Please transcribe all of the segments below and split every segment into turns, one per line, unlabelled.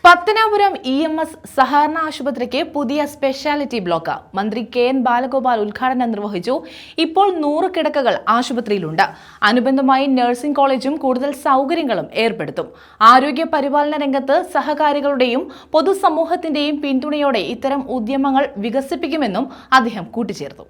Pathanapuram EMS സഹകരണ ആശുപത്രിക്ക് പുതിയ സ്പെഷ്യാലിറ്റി ബ്ലോക്ക് മന്ത്രി KN ബാലഗോപാൽ ഉദ്ഘാടനം നിർവഹിച്ചു. ഇപ്പോൾ 100 കിടക്കകൾ ആശുപത്രിയിലുണ്ട്. അനുബന്ധമായി നഴ്സിംഗ് കോളേജും കൂടുതൽ സൗകര്യങ്ങളും ഏർപ്പെടുത്തും. ആരോഗ്യ പരിപാലന രംഗത്ത് സഹകാരികളുടെയും പൊതുസമൂഹത്തിന്റെയും പിന്തുണയോടെ ഇത്തരം ഉദ്യമങ്ങൾ വികസിപ്പിക്കുമെന്നും അദ്ദേഹം കൂട്ടിച്ചേർത്തു.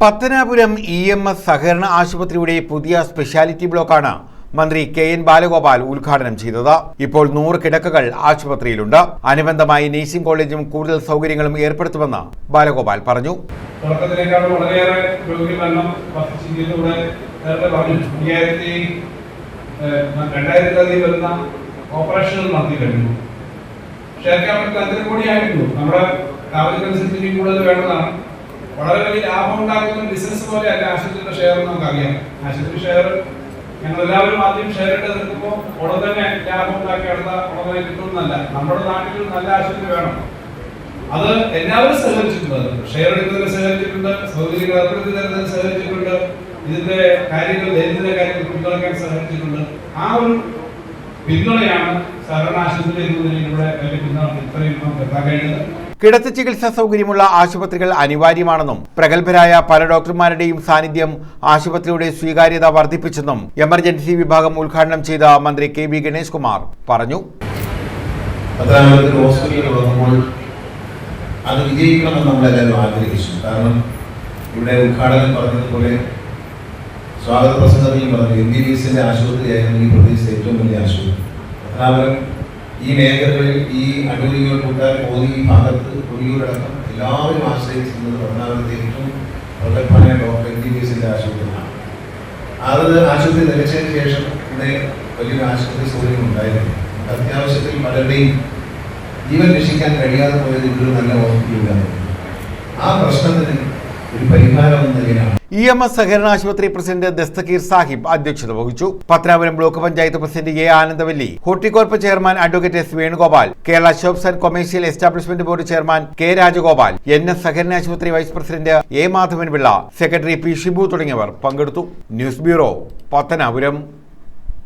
പത്തനാപുരം EMS സഹകരണ ആശുപത്രിയുടെ പുതിയ സ്പെഷ്യാലിറ്റി ബ്ലോക്കാണ് മന്ത്രി KN ബാലഗോപാൽ ഉദ്ഘാടനം ചെയ്തത്. ഇപ്പോൾ 100 കിടക്കകൾ ആശുപത്രിയിലുണ്ട്. അനുബന്ധമായി നഴ്സിംഗ് കോളേജും കൂടുതൽ സൗകര്യങ്ങളും ഏർപ്പെടുത്തുമെന്ന് ബാലഗോപാൽ പറഞ്ഞു.
വളരെ വലിയ ലാഭം ഉണ്ടാക്കുന്ന ബിസിനസ് പോലെയല്ല ആശുപത്രിയുടെ ഷെയർ നമുക്കറിയാം. ആശുപത്രി ഷെയർ ഞങ്ങളെല്ലാവരും ആദ്യം ഷെയർ ഇട്ട് നിൽക്കുമ്പോൾ ഉടൻ തന്നെ ലാഭം ഉണ്ടാക്കി അടുത്ത ഉടനെ കിട്ടുമെന്നല്ല. നമ്മുടെ നാട്ടിൽ നല്ല ആശുപത്രി വേണം. അത് എല്ലാവരും സഹകരിച്ചിട്ടുണ്ട്. ഷെയർ എടുക്കുന്നതിന് സഹകരിച്ചിട്ടുണ്ട്, സൗകര്യങ്ങൾ ഏർപ്പെടുത്തി തരുന്നതിന് സഹകരിച്ചിട്ടുണ്ട്, ഇതിന്റെ കാര്യങ്ങൾ ദൈനംദിന കാര്യങ്ങൾ പിന്തുണയ്ക്കാൻ സഹകരിച്ചിട്ടുണ്ട്. ആ ഒരു പിന്തുണയാണ് സഹകരണ ആശുപത്രി എന്നതിലൂടെ പിന്തുണ ഇത്രയും നമുക്ക് എത്താൻ കഴിഞ്ഞത്.
കിടത്തി ചികിത്സാ സൗകര്യമുള്ള ആശുപത്രികൾ അനിവാര്യമാണെന്നും പ്രഗത്ഭരായ പല ഡോക്ടർമാരുടെയും സാന്നിധ്യം ആശുപത്രിയുടെ സ്വീകാര്യത വർദ്ധിപ്പിച്ചെന്നും എമർജൻസി വിഭാഗം ഉദ്ഘാടനം ചെയ്ത മന്ത്രി KB ഗണേഷ് കുമാർ പറഞ്ഞു.
അത് വിജയിക്കണമെന്ന് നമ്മളെല്ലാവരും ആഗ്രഹിച്ചു. കാരണം ഇവിടെ ഉദ്ഘാടനം പറഞ്ഞതുപോലെ സ്വാഗത പ്രസംഗത്തിൽ പറഞ്ഞു MBBSന്റെ ആശുപത്രിയായിരുന്നു ഈ പ്രദേശത്തെ ഏറ്റവും വലിയ ആശുപത്രി. പത്തനാപുരം ഈ മേഖലകളിൽ ഈ അടൂരികൾ കൂട്ടാൻ പോയി ഈ ഭാഗത്ത് കൊടിയൂരടക്കം എല്ലാവരും ആശ്രയിച്ചിരുന്നത് പത്തനാപുരത്തെ ഏറ്റവും പ്രഗത്ഭനായ ഡോക്ടർ MBBSന്റെ ആശുപത്രിയാണ്. അത് ആശുപത്രി നിലച്ചതിന് ശേഷം ഇവിടെ വലിയൊരു ആശുപത്രി സൗകര്യം ഉണ്ടായിരുന്നു. അത്യാവശ്യത്തിൽ പലരുടെയും ജീവൻ രക്ഷിക്കാൻ കഴിയാതെ പോയത് ഇവിടെ നല്ല ഹോസ്പിറ്റലില്ല. ആ പ്രശ്നത്തിന് ഒരു പരിഹാരം എന്ന നിലയിലാണ്
EMS സഹകരണ ആശുപത്രി പ്രസിഡന്റ് ദസ്തഗീർ സാഹിബ് അധ്യക്ഷത വഹിച്ചു. Pathanapuram block panchayat president A Anandavalli, Horticorp chairman advocate S Venugopal, Kerala shops and commercial establishment board chairman K Rajagopal, NS സഹകരണ ആശുപത്രി vice president A Madhavan Pillai, secretary P Shibu തുടങ്ങിയവർ പങ്കെടുത്തു. News bureau, Pathanapuram.